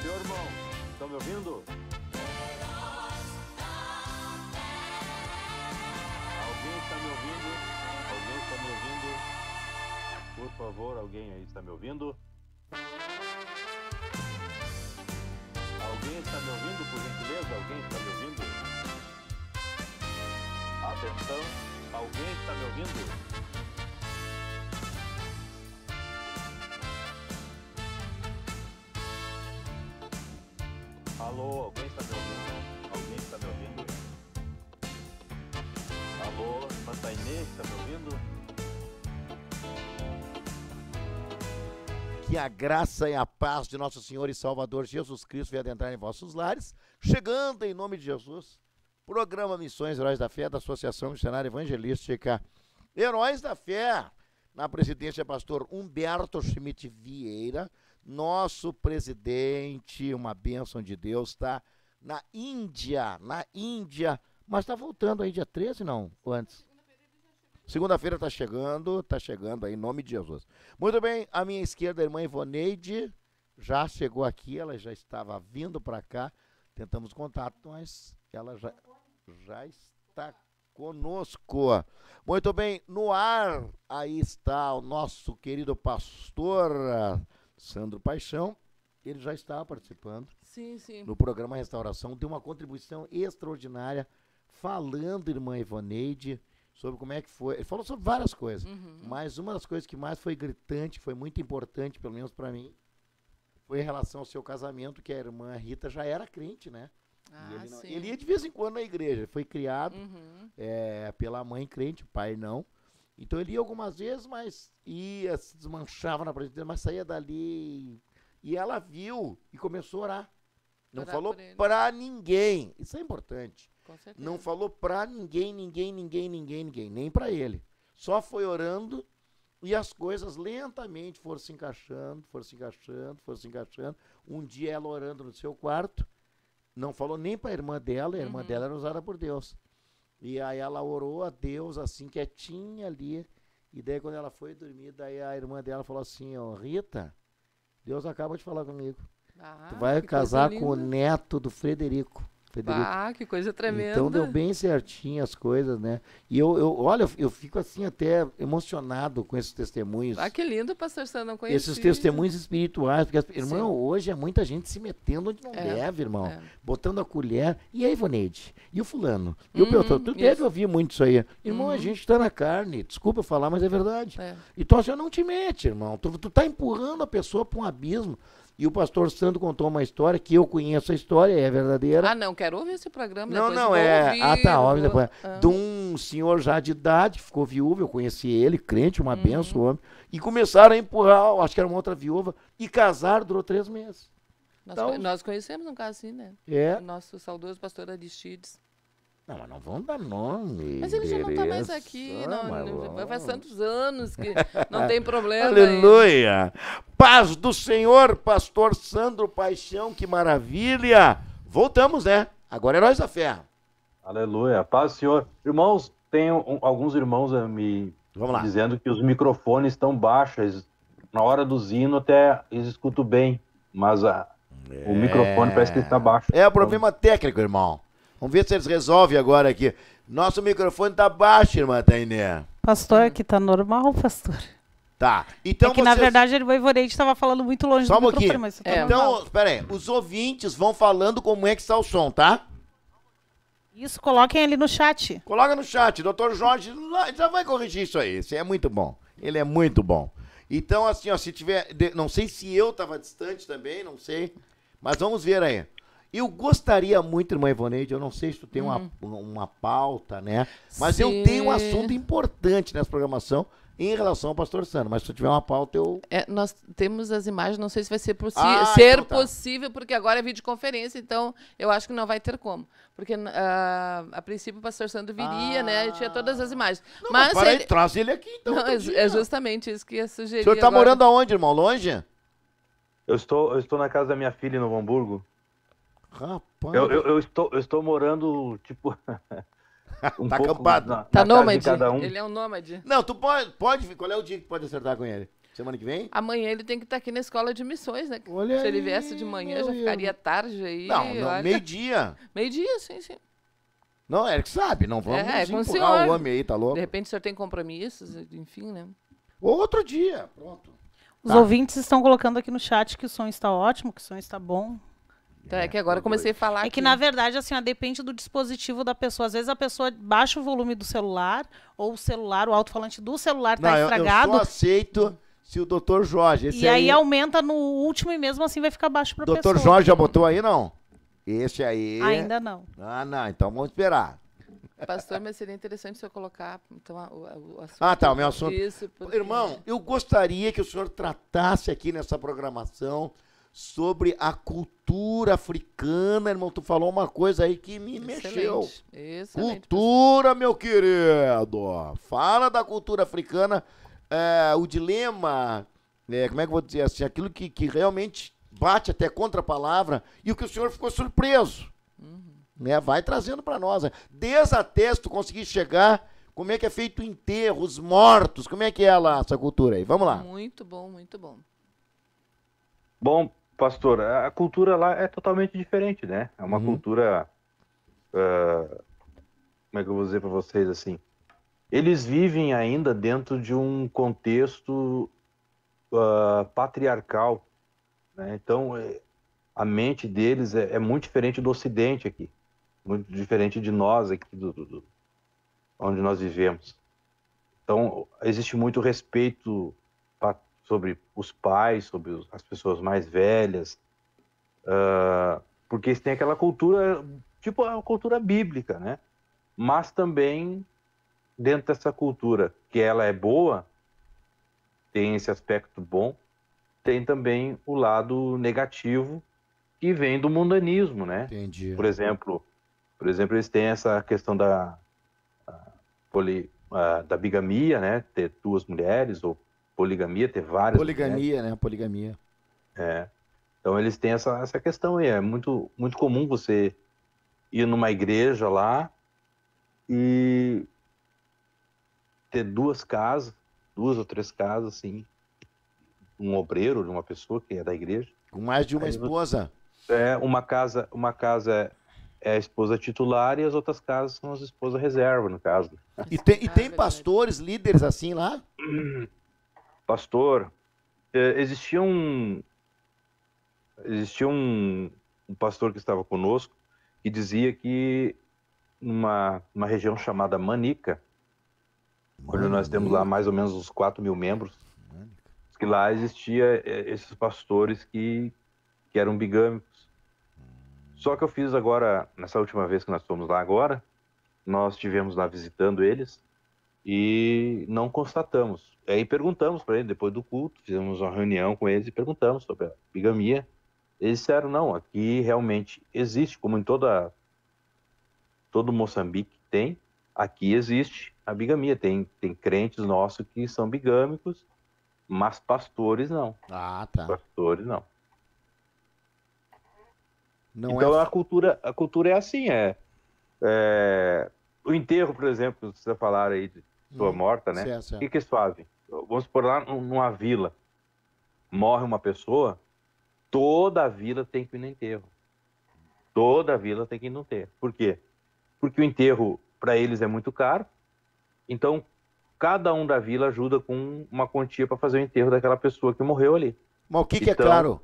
Seu irmão, estão me ouvindo? Alguém está me ouvindo? Alguém está me ouvindo? Por favor, alguém aí está me ouvindo? Alguém está me ouvindo, por gentileza? Alguém está me ouvindo? Atenção, alguém está me ouvindo? Alô, alguém está me ouvindo? Alguém está me ouvindo? Alô, Santa Inês, está me ouvindo? Que a graça e a paz de nosso Senhor e Salvador Jesus Cristo venha adentrar em vossos lares, chegando em nome de Jesus. Programa Missões Heróis da Fé da Associação Missionária Evangelística Heróis da Fé, na presidência pastor Humberto Schmidt Vieira, nosso presidente, uma bênção de Deus, está na Índia, mas está voltando aí dia 13, não? Ou antes? Segunda-feira está chegando aí, em nome de Jesus. Muito bem, à minha esquerda, a irmã Ivoneide já chegou aqui, ela já estava vindo para cá, tentamos contato, mas ela já está conosco. Muito bem, no ar, aí está o nosso querido pastor Sandro Paixão, ele já estava participando no programa Restauração, deu uma contribuição extraordinária, falando, irmã Ivoneide, sobre como é que foi. Ele falou sobre várias coisas, mas uma das coisas que mais foi gritante, foi muito importante, pelo menos para mim, foi em relação ao seu casamento, que a irmã Rita já era crente, né? Ele ia de vez em quando na igreja, foi criado pela mãe crente, o pai não. Então ele ia algumas vezes, mas ia, se desmanchava na presença dele, mas saía dali e ela viu e começou a orar. Não falou pra ninguém, isso é importante. Não falou pra ninguém, nem pra ele. Só foi orando e as coisas lentamente foram se encaixando. Um dia ela orando no seu quarto, não falou nem pra irmã dela, a irmã dela era usada por Deus. E aí ela orou a Deus assim, quietinha ali. E daí quando ela foi dormir, daí a irmã dela falou assim, ó, Rita, Deus acaba de falar comigo. Tu vai casar com o neto do Frederico. Que coisa tremenda. Então deu bem certinho as coisas, né? E olha, eu fico assim até emocionado com esses testemunhos. Que lindo, pastor Sandro, não conhecia. Esses testemunhos espirituais, porque, irmão, hoje é muita gente se metendo onde não deve, irmão. Botando a colher. E aí, Ivoneide? E o fulano? E o Beltrano? Tu deve ouvir muito isso aí. Irmão, a gente tá na carne. Desculpa eu falar, mas é verdade. Então, assim, não te mete, irmão. Tu tá empurrando a pessoa para um abismo. E o pastor Sandro contou uma história, que eu conheço a história, é verdadeira. Não, quero ouvir esse programa. Não, óbvio, depois. De um senhor já de idade, ficou viúvo, eu conheci ele, crente, uma benção, homem. E começaram a empurrar, acho que era uma outra viúva, e casaram, durou 3 meses. Nós conhecemos um caso assim, né? O nosso saudoso pastor Aristides. Não, mas não vão dar nome. Mas ele já não está mais aqui. Faz tantos anos que não tem problema. Aleluia! Aí. Paz do Senhor, pastor Sandro Paixão, que maravilha! Voltamos, né? Agora Heróis da Fé. Aleluia, paz do Senhor. Irmãos, tem alguns irmãos me dizendo que os microfones estão baixos. Na hora do hino até eles escutam bem, mas o microfone parece que está baixo. É o problema técnico, irmão. Vamos ver se eles resolvem agora aqui. Nosso microfone tá baixo, irmã Tainé. Pastor, aqui tá normal, pastor. Tá. Então na verdade, o Ivoneide estava falando muito longe do microfone, mas tá então, espera aí. Os ouvintes vão falando como é que está o som, tá? Isso, coloquem ali no chat. Coloca no chat. Doutor Jorge já vai corrigir isso aí. Isso é muito bom. Ele é muito bom. Então, assim, ó, se tiver... Não sei se eu tava distante também, não sei. Mas vamos ver aí. Eu gostaria muito, irmã Ivoneide, eu não sei se tu tem uma pauta, né? Mas eu tenho um assunto importante nessa programação em relação ao pastor Sandro. Mas se tu tiver uma pauta, eu... nós temos as imagens, não sei se vai ser possível, porque agora é videoconferência, então eu acho que não vai ter como. Porque a princípio o pastor Sandro viria, né? E tinha todas as imagens. Não, mas traz ele aqui, então. Não, é justamente isso que ia sugerir. O senhor tá morando aonde, irmão? Longe? Eu estou na casa da minha filha em Novo Hamburgo. Rapaz. Eu estou morando, tipo... tá acampado. Tá nômade. Ele é um nômade. Não, tu pode... Qual é o dia que pode acertar com ele? Semana que vem? Amanhã ele tem que estar aqui na escola de missões, né? Olha Se ele aí, viesse de manhã, já ficaria tarde aí. Não, olha. meio-dia. Meio-dia, sim. Não, é que sabe, não vamos com empurrar o homem aí, tá louco? De repente o senhor tem compromissos, enfim, né? Outro dia, pronto. Os ouvintes estão colocando aqui no chat que o som está ótimo, que o som está bom. Então, é que agora eu comecei a falar É que, na verdade, assim, ó, depende do dispositivo da pessoa. Às vezes a pessoa baixa o volume do celular, ou o alto-falante do celular tá estragado. Eu só aceito se o Dr. Jorge... E aí aumenta no último e mesmo assim vai ficar baixo pra pessoa. Dr. Jorge já botou aí, não? Esse aí... Ainda não. Ah, não, então vamos esperar. Pastor, mas seria interessante se eu colocar então, o assunto. Ah, tá, o meu assunto. Isso, porque... Irmão, eu gostaria que o senhor tratasse aqui nessa programação sobre a cultura africana, irmão. Tu falou uma coisa aí que me mexeu. Excelente. Cultura, meu querido. Fala da cultura africana, o dilema, como é que eu vou dizer assim, aquilo que realmente bate até contra a palavra e o que o senhor ficou surpreso. Né? Vai trazendo para nós. Desde até se tu conseguir chegar, como é que é feito o enterro, os mortos, como é que é lá essa cultura aí? Vamos lá. Muito bom, muito bom. Bom, pastor, a cultura lá é totalmente diferente, né? É uma cultura, como é que eu vou dizer para vocês assim? Eles vivem ainda dentro de um contexto patriarcal, né? Então, a mente deles é muito diferente do Ocidente aqui, muito diferente de nós aqui, onde nós vivemos. Então, existe muito respeito sobre os pais, sobre as pessoas mais velhas, porque eles têm aquela cultura, tipo a cultura bíblica, né? Mas também, dentro dessa cultura, que ela é boa, tem esse aspecto bom, tem também o lado negativo, que vem do mundanismo, né? Entendi. Por exemplo, eles têm essa questão da bigamia, né? Ter duas mulheres, ou poligamia, ter várias Poligamia, mulheres. né? Poligamia. Então eles têm essa questão aí. É muito, muito comum você ir numa igreja lá e ter duas ou três casas, assim, um obreiro de uma pessoa que é da igreja. Com mais de uma esposa. Uma casa é a esposa titular e as outras casas são as esposas reserva, no caso. E tem pastores, líderes assim lá? Pastor, existia um pastor que estava conosco que dizia que numa região chamada Manica, onde nós temos lá mais ou menos uns 4.000 membros, que lá existia esses pastores que eram bigâmicos. Só que eu fiz agora, nessa última vez que nós fomos lá agora, nós estivemos lá visitando eles e não constatamos. Aí perguntamos para eles, depois do culto, fizemos uma reunião com eles e perguntamos sobre a bigamia. Eles disseram, não, aqui realmente existe, como em todo Moçambique tem, aqui existe a bigamia. Tem crentes nossos que são bigâmicos, mas pastores não. Ah, tá. Pastores não. Então a cultura é assim, o enterro, por exemplo, que vocês falaram aí de pessoa morta, né? Certo. O que eles fazem? Vamos supor lá numa vila, morre uma pessoa, toda a vila tem que ir no enterro. Toda a vila tem que ir no enterro. Por quê? Porque o enterro, para eles, é muito caro, então cada um da vila ajuda com uma quantia para fazer o enterro daquela pessoa que morreu ali. Mas o que é caro?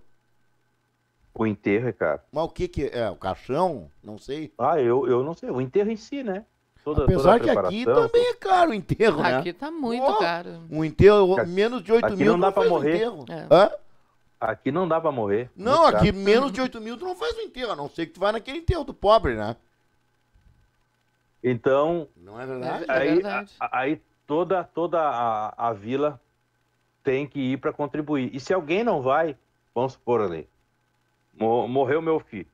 O enterro é caro. Mas o que é? O caixão? Não sei. Eu não sei. O enterro em si, né? Apesar que aqui também é caro o enterro, né? Aqui tá muito caro. Um enterro, menos de 8 mil, não dá pra morrer. Aqui não dá pra morrer. Não, aqui menos de 8 mil tu não faz o enterro, a não ser que tu vá naquele enterro do pobre, né? Então... Não é verdade? Aí toda a vila tem que ir para contribuir. E se alguém não vai, vamos supor ali, morreu meu filho.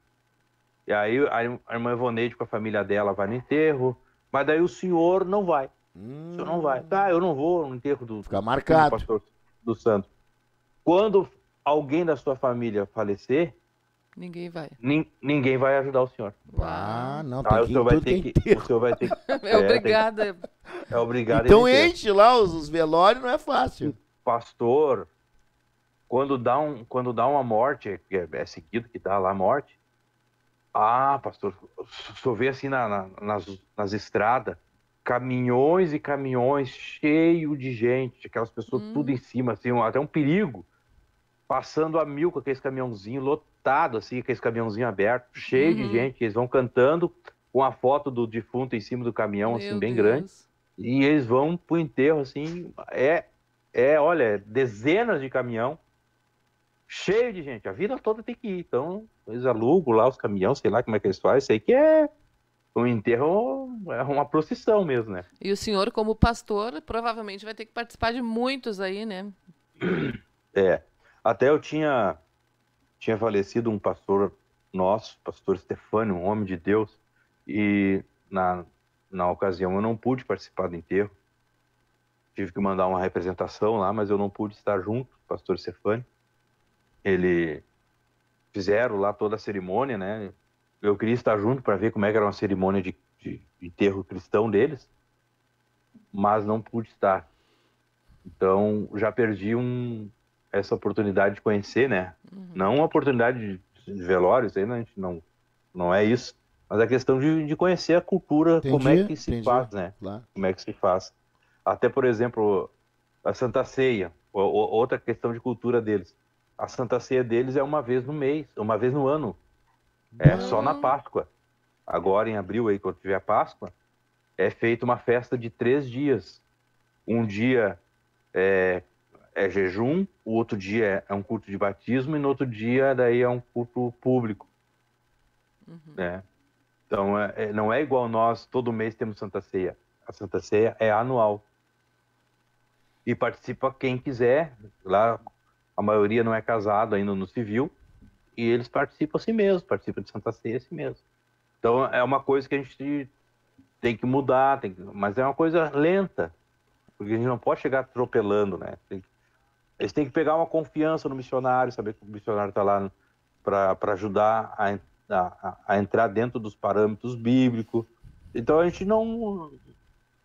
E aí a irmã Ivoneide com a família dela vai no enterro, mas daí o senhor não vai. O senhor não vai. Eu não vou no enterro do pastor do santo. Quando alguém da sua família falecer, ninguém vai. Ninguém vai ajudar o senhor. Não, tem que o senhor vai ter que... É obrigado. É obrigado. Então enche lá os velórios, não é fácil. pastor, quando dá uma morte, é seguido que dá lá a morte, pastor, só vê assim nas estradas, caminhões e caminhões cheios de gente, aquelas pessoas tudo em cima, assim, até um perigo, passando a mil com aqueles caminhãozinhos lotado, assim, aqueles caminhãozinhos abertos, cheio de gente, eles vão cantando com a foto do defunto em cima do caminhão, assim, bem grande, e eles vão pro enterro, assim, olha, dezenas de caminhão, cheio de gente, a vida toda tem que ir, então eles alugam lá os caminhões, sei lá como é que eles fazem, sei que o enterro é uma procissão mesmo, né? E o senhor, como pastor, provavelmente vai ter que participar de muitos aí, né? Até eu tinha falecido um pastor nosso, pastor Stefânio, um homem de Deus, e na ocasião eu não pude participar do enterro, tive que mandar uma representação lá, mas eu não pude estar junto, pastor Stefânio. Ele fizeram lá toda a cerimônia, né? Eu queria estar junto para ver como é que era uma cerimônia de enterro cristão deles, mas não pude estar. Então, já perdi essa oportunidade de conhecer, né? Não uma oportunidade de velório, isso aí a gente não é isso, mas a questão de conhecer a cultura, como é que se faz, né? Claro. Como é que se faz. Até, por exemplo, a Santa Ceia, outra questão de cultura deles. A Santa Ceia deles é uma vez no mês, uma vez no ano. Só na Páscoa. Agora, em abril, aí, quando tiver a Páscoa, é feita uma festa de 3 dias. Um dia é jejum, o outro dia é um culto de batismo, e no outro dia daí é um culto público. Né? Então, não é igual nós, todo mês temos Santa Ceia. A Santa Ceia é anual. E participa quem quiser. Lá, a maioria não é casado ainda no civil, e eles participam assim mesmo, participam de Santa Ceia assim mesmo. Então, é uma coisa que a gente tem que mudar, mas é uma coisa lenta, porque a gente não pode chegar atropelando, né? Eles têm que pegar uma confiança no missionário, saber que o missionário está lá para ajudar a entrar dentro dos parâmetros bíblicos. Então, a gente não...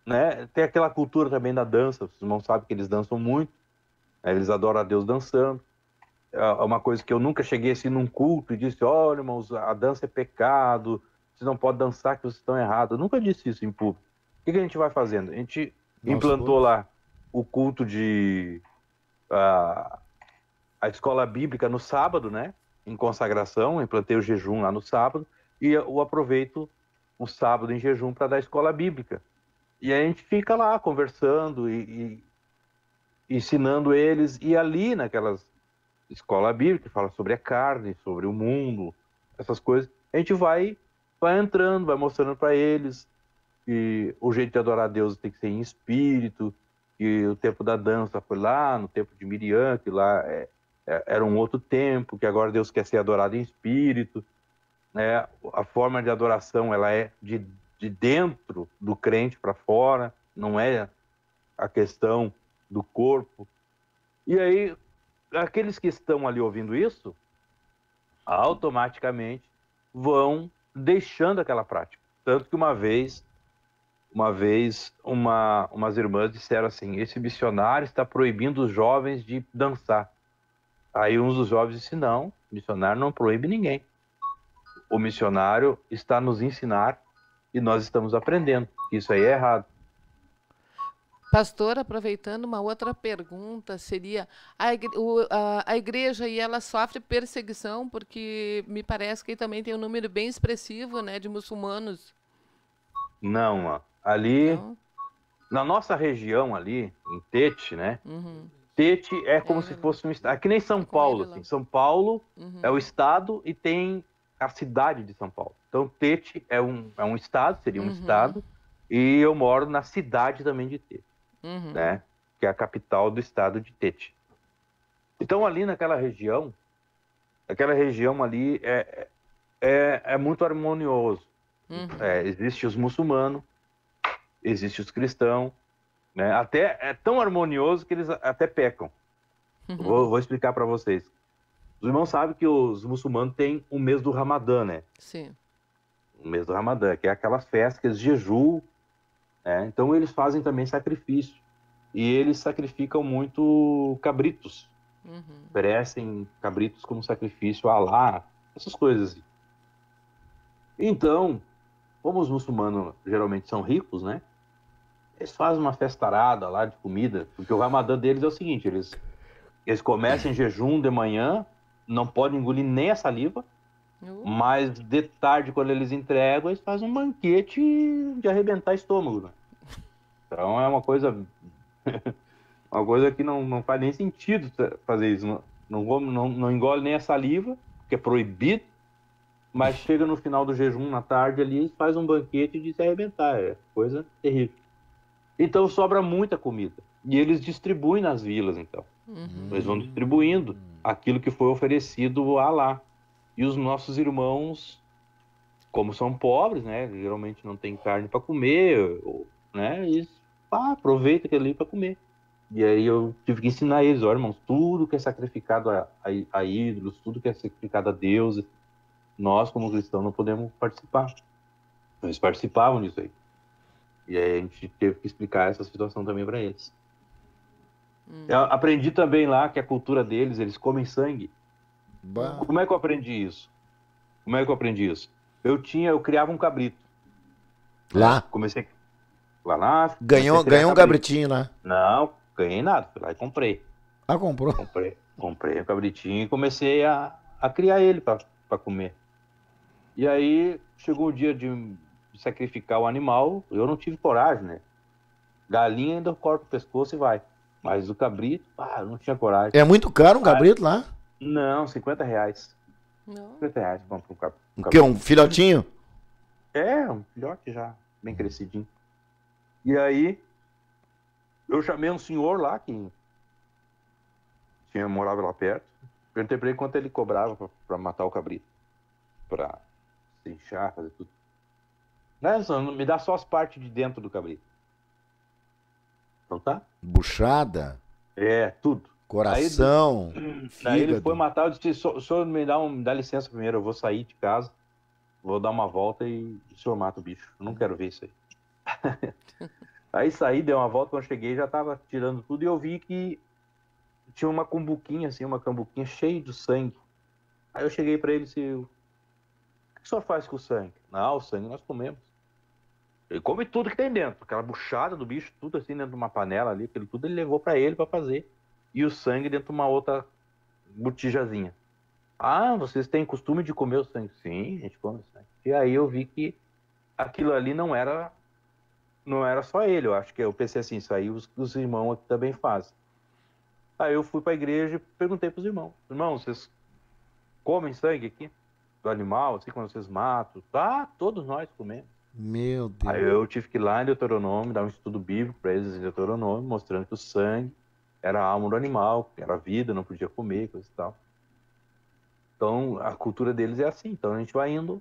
Né? Tem aquela cultura também da dança, os irmãos sabem que eles dançam muito, né? Eles adoram a Deus dançando. É uma coisa que eu nunca cheguei assim num culto e disse, olha, irmãos, a dança é pecado, vocês não podem dançar que vocês estão errados. Eu nunca disse isso em público. O que a gente vai fazendo? A gente implantou lá o culto a escola bíblica no sábado, né? Em consagração, implantei o jejum lá no sábado, e eu aproveito o sábado em jejum para dar escola bíblica. E a gente fica lá conversando e ensinando eles, e ali naquelas escola bíblica, que fala sobre a carne, sobre o mundo, essas coisas, a gente vai entrando, vai mostrando para eles que o jeito de adorar a Deus tem que ser em espírito, que o tempo da dança foi lá no tempo de Miriam, que lá era um outro tempo, que agora Deus quer ser adorado em espírito, né? A forma de adoração ela é de dentro do crente para fora, não é a questão do corpo. E aí aqueles que estão ali ouvindo isso, automaticamente vão deixando aquela prática. Tanto que umas irmãs disseram assim, esse missionário está proibindo os jovens de dançar. Aí um dos jovens disse, não, o missionário não proíbe ninguém. O missionário está nos ensinar e nós estamos aprendendo. Isso aí é errado. Pastor, aproveitando uma outra pergunta, seria a igreja e ela sofre perseguição, porque me parece que também tem um número bem expressivo, né, de muçulmanos. Não, ali, na nossa região ali, em Tete, né, Tete é como se fosse um estado, é que nem São Paulo, assim. São Paulo é o estado e tem a cidade de São Paulo. Então, Tete é um estado, seria um estado, e eu moro na cidade também de Tete. Né? Que é a capital do estado de Tete. Então ali naquela região ali é muito harmonioso. Existe os muçulmanos, existe os cristãos, né? Até é tão harmonioso que eles até pecam. Vou explicar para vocês. Os irmãos sabem que os muçulmanos têm o mês do Ramadã, né? Sim. O mês do Ramadã, que é aquelas festas que eles jejuam. Então eles fazem também sacrifício. e eles sacrificam muito cabritos. Oferecem cabritos como sacrifício a Alá, essas coisas. Então, como os muçulmanos geralmente são ricos, né? Eles fazem uma festarada lá de comida, porque o Ramadã deles é o seguinte, eles começam em jejum de manhã, não podem engolir nem a saliva, mas de tarde, quando eles entregam, eles fazem um banquete de arrebentar estômago, né? Então é uma coisa que não faz nem sentido fazer isso. Não engole nem a saliva, que é proibido, mas chega no final do jejum, na tarde ali, faz um banquete de se arrebentar. É coisa terrível. Então sobra muita comida. E eles distribuem nas vilas, então. Eles vão distribuindo aquilo que foi oferecido a Alá. E os nossos irmãos, como são pobres, né? Geralmente não tem carne para comer, né? Eles aproveitam aquilo ali para comer. E aí eu tive que ensinar eles, olha, irmãos, tudo que é sacrificado a ídolos, tudo que é sacrificado a deuses, nós, como cristãos, não podemos participar. Eles participavam disso aí. E aí a gente teve que explicar essa situação também para eles. Eu aprendi também lá que a cultura deles, eles comem sangue. Como é que eu aprendi isso? Eu criava um cabrito. Lá? Comecei lá. Ganhou um cabritinho lá? Não, ganhei nada. Fui lá e comprei. Ah, comprou? Comprei um cabritinho e comecei a criar ele para comer. E aí chegou o dia de sacrificar o animal, eu não tive coragem, né? Galinha ainda corta o pescoço e vai. Mas o cabrito, eu não tinha coragem. É muito caro um cabrito lá? Não, R$50. Não. R$50 compra um cabrito. O quê? Um filhotinho? É, um filhote já, bem crescidinho. E aí, eu chamei um senhor lá que morava lá perto. Perguntei pra ele quanto ele cobrava pra matar o cabrito. Pra se inchar, fazer tudo. Não, me dá só as partes de dentro do cabrito. Então tá? Buchada? É, tudo. Coração, Aí ele foi matar, eu disse, o senhor me dá licença primeiro, eu vou sair de casa, vou dar uma volta e o senhor mata o bicho. Eu não quero ver isso aí. Aí saí, dei uma volta, quando eu cheguei já tava tirando tudo e eu vi que tinha uma cambuquinha cheia de sangue. Aí eu cheguei pra ele e disse, o que o senhor faz com o sangue? Não, o sangue nós comemos. Ele come tudo que tem dentro, aquela buchada do bicho, tudo assim dentro de uma panela ali, aquilo tudo ele levou pra ele pra fazer. E o sangue dentro de uma outra botijazinha. Vocês têm costume de comer o sangue? Sim, a gente come o sangue. E aí eu vi que aquilo ali não era só ele, eu acho que eu pensei assim, isso aí os irmãos aqui também fazem. Aí eu fui pra igreja e perguntei pros irmãos, vocês comem sangue aqui? Do animal, assim, quando vocês matam? Todos nós comemos. Meu Deus. Aí eu tive que ir lá em Deuteronômio, dar um estudo bíblico para eles em Deuteronômio, mostrando que o sangue era a alma do animal, era a vida, não podia comer, coisa e tal. Então, a cultura deles é assim. Então, a gente vai indo,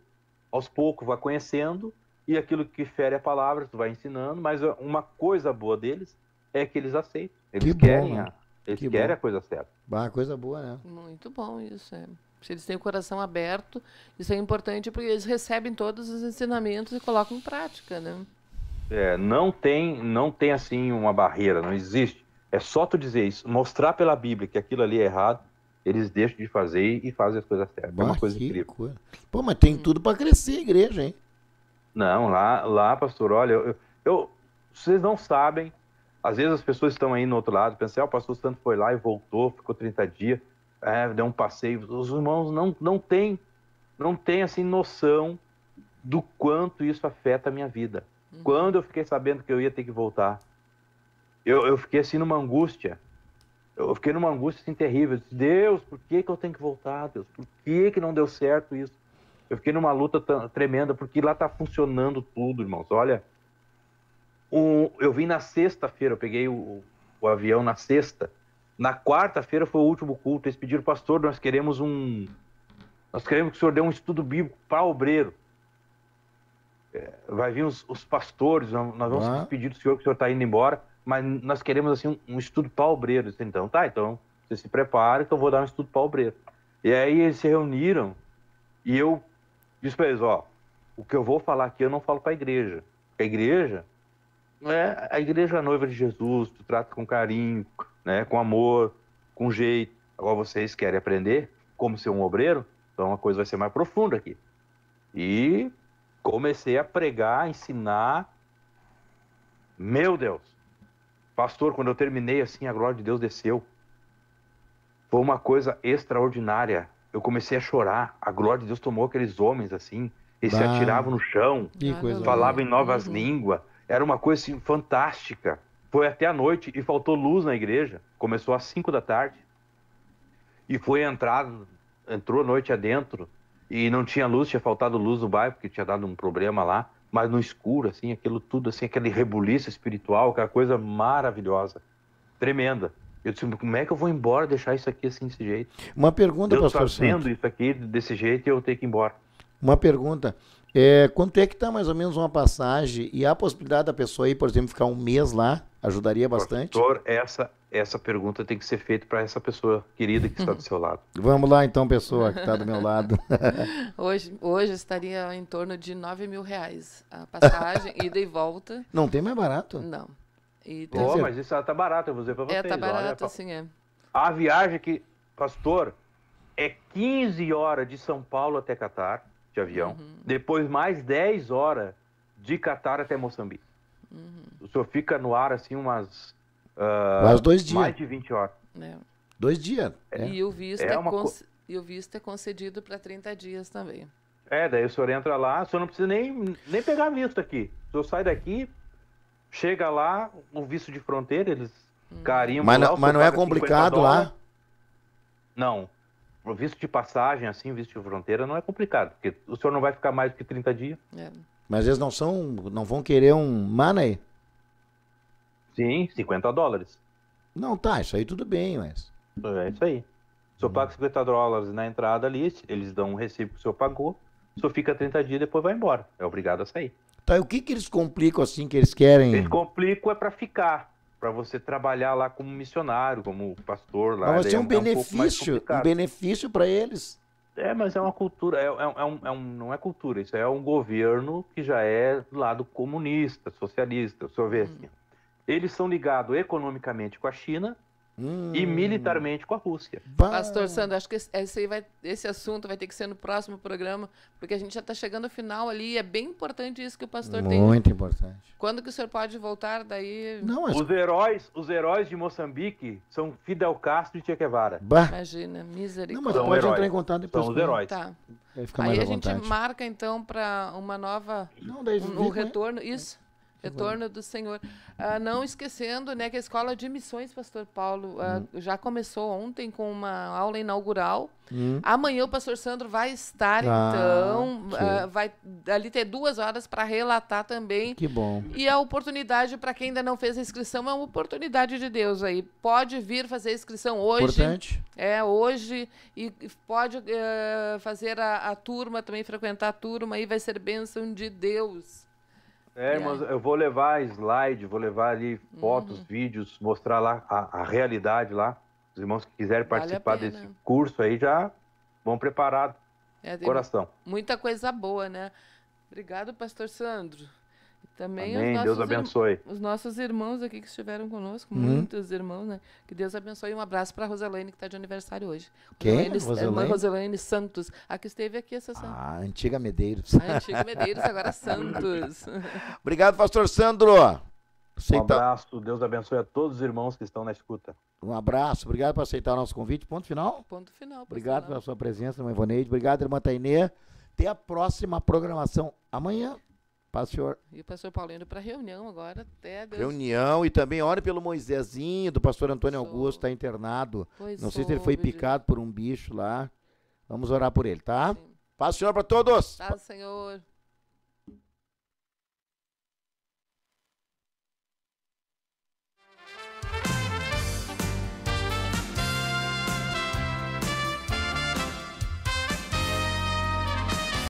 aos poucos, vai conhecendo, e aquilo que fere a palavra, tu vai ensinando, mas uma coisa boa deles é que eles aceitam. Eles querem a coisa certa. Coisa boa, né? Muito bom isso, Se eles têm o coração aberto, isso é importante porque eles recebem todos os ensinamentos e colocam em prática, né? Não tem assim uma barreira, não existe. É só tu dizer isso, mostrar pela Bíblia que aquilo ali é errado, eles deixam de fazer e fazem as coisas certas. É uma coisa incrível. Pô, mas tem tudo para crescer a igreja, hein? Não, lá, pastor, olha, vocês não sabem, às vezes as pessoas estão aí no outro lado, pensam, o pastor Santo foi lá e voltou, ficou 30 dias, deu um passeio. Os irmãos não têm assim noção do quanto isso afeta a minha vida. Quando eu fiquei sabendo que eu ia ter que voltar, eu fiquei assim numa angústia. Eu fiquei numa angústia assim terrível. Eu disse, Deus, por que eu tenho que voltar, Deus? Por que não deu certo isso? Eu fiquei numa luta tremenda, porque lá tá funcionando tudo, irmãos. Olha, eu vim na sexta-feira, eu peguei o avião na sexta. Na quarta-feira foi o último culto. Eles pediram, pastor, nós queremos que o senhor dê um estudo bíblico para obreiro. Vai vir os pastores, nós vamos pedir do senhor que o senhor está indo embora, mas nós queremos assim um estudo para obreiro. Disse, então você se prepara, que eu vou dar um estudo para obreiro. E aí eles se reuniram e eu disse para eles, o que eu vou falar aqui eu não falo para a igreja. A igreja a igreja é a noiva de Jesus, tu trata com carinho, né, com amor, com jeito. Agora vocês querem aprender como ser um obreiro, então a coisa vai ser mais profunda aqui. E comecei a pregar, ensinar. Meu Deus! Pastor, quando eu terminei assim, a glória de Deus desceu. Foi uma coisa extraordinária. Eu comecei a chorar. A glória de Deus tomou aqueles homens assim, eles se atiravam no chão, falavam em novas línguas. Era uma coisa assim, fantástica. Foi até a noite e faltou luz na igreja. Começou às 5 da tarde. E entrou a noite adentro. E não tinha luz, tinha faltado luz no bairro, porque tinha dado um problema lá. Mas no escuro, assim, aquilo tudo, assim, aquele rebuliço espiritual, aquela coisa maravilhosa. Tremenda. Eu disse, como é que eu vou embora, deixar isso aqui assim, desse jeito? Uma pergunta, Deus pastor Santos. fazendo isso aqui desse jeito e eu tenho que ir embora. Uma pergunta. Quanto é que está mais ou menos uma passagem? E há a possibilidade da pessoa aí, por exemplo, ficar um mês lá? Ajudaria bastante? Pastor, essa pergunta tem que ser feita para essa pessoa querida que está do seu lado. Vamos lá então, pessoa que está do meu lado. Hoje estaria em torno de R$9.000 a passagem, ida e volta. Não tem mais barato? Não. Mas isso tá barato, eu vou dizer para vocês. Tá barato, assim é. A viagem aqui, pastor, é 15 horas de São Paulo até Catar, de avião. Depois mais 10 horas de Catar até Moçambique. O senhor fica no ar assim umas 2 dias. Mais de 20 horas. 2 dias. E o visto é concedido para 30 dias também. Daí o senhor entra lá, o senhor não precisa nem pegar visto aqui. O senhor sai daqui, chega lá, o visto de fronteira, eles carimbam lá. Mas não é complicado lá? Não. O visto de passagem, assim, o visto de fronteira, não é complicado, porque o senhor não vai ficar mais do que 30 dias. Mas eles não vão querer um money? Sim, $50. Não, tá, isso aí tudo bem, mas... É isso aí. O senhor paga $50 na entrada ali, eles dão um recibo que o senhor pagou, o senhor fica 30 dias e depois vai embora. É obrigado a sair. Tá, e o que eles complicam assim, que eles querem? Eles complicam para ficar, para você trabalhar lá como missionário, como pastor lá. Mas vai ser um benefício para eles. Mas é uma cultura, não é cultura, isso é um governo que já é do lado comunista, socialista, o senhor vê assim. Eles são ligados economicamente com a China e militarmente com a Rússia. Pastor Sandro, acho que esse assunto vai ter que ser no próximo programa, porque a gente já está chegando ao final ali, é bem importante isso que o pastor tem. Muito importante. Quando que o senhor pode voltar daí? Não, os heróis de Moçambique são Fidel Castro e Che Guevara. Imagina, misericórdia. Não, mas pode entrar em contato depois. São os heróis. Tá. Aí a gente marca então para uma nova, um retorno, isso. Retorno do Senhor. Não esquecendo, né, que a Escola de Missões, pastor Paulo, já começou ontem com uma aula inaugural. Amanhã o pastor Sandro vai estar, vai ali ter 2 horas para relatar também. Que bom. E a oportunidade, para quem ainda não fez a inscrição, é uma oportunidade de Deus aí. Pode vir fazer a inscrição hoje. Importante. Hoje. E pode fazer a turma também, frequentar a turma, aí vai ser bênção de Deus. Irmãos, eu vou levar slide, vou levar ali fotos, vídeos, mostrar lá a realidade lá. Os irmãos que quiserem participar desse curso aí já vão preparados. Coração. Muita coisa boa, né? Obrigado, pastor Sandro. Também Amém. Deus abençoe. Os nossos irmãos aqui que estiveram conosco, muitos irmãos, né? Que Deus abençoe. Um abraço para a Rosalene, que está de aniversário hoje. Quem? Rosalene Santos. A que esteve aqui essa semana. A antiga Medeiros. A antiga Medeiros, agora Santos. Obrigado, pastor Sandro. Um abraço. Deus abençoe a todos os irmãos que estão na escuta. Um abraço. Obrigado por aceitar o nosso convite. Ponto final? Ponto final. Obrigado pela sua presença, irmã Ivoneide. Obrigado, irmã Tainê. Até a próxima programação amanhã. Paz, senhor. E o pastor Paulo indo para reunião agora, até Deus. Reunião, e também ore pelo Moisésinho, do pastor Antônio Augusto, está internado. Não sei se ele foi picado por um bicho lá. Vamos orar por ele, tá? Sim. Paz, senhor, para todos. Paz, Senhor.